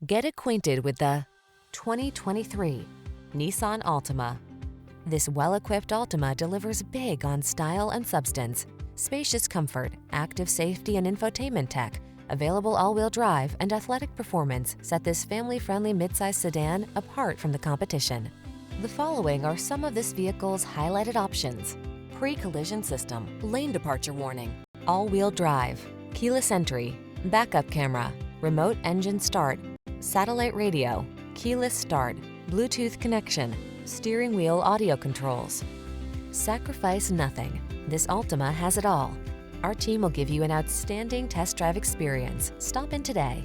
Get acquainted with the 2023 Nissan Altima. This well-equipped Altima delivers big on style and substance, spacious comfort, active safety and infotainment tech, available all-wheel drive and athletic performance set this family-friendly midsize sedan apart from the competition. The following are some of this vehicle's highlighted options: pre-collision system, lane departure warning, all-wheel drive, keyless entry, backup camera, remote engine start, satellite radio, keyless start, Bluetooth connection, steering wheel audio controls. Sacrifice nothing. This Altima has it all. Our team will give you an outstanding test drive experience. Stop in today.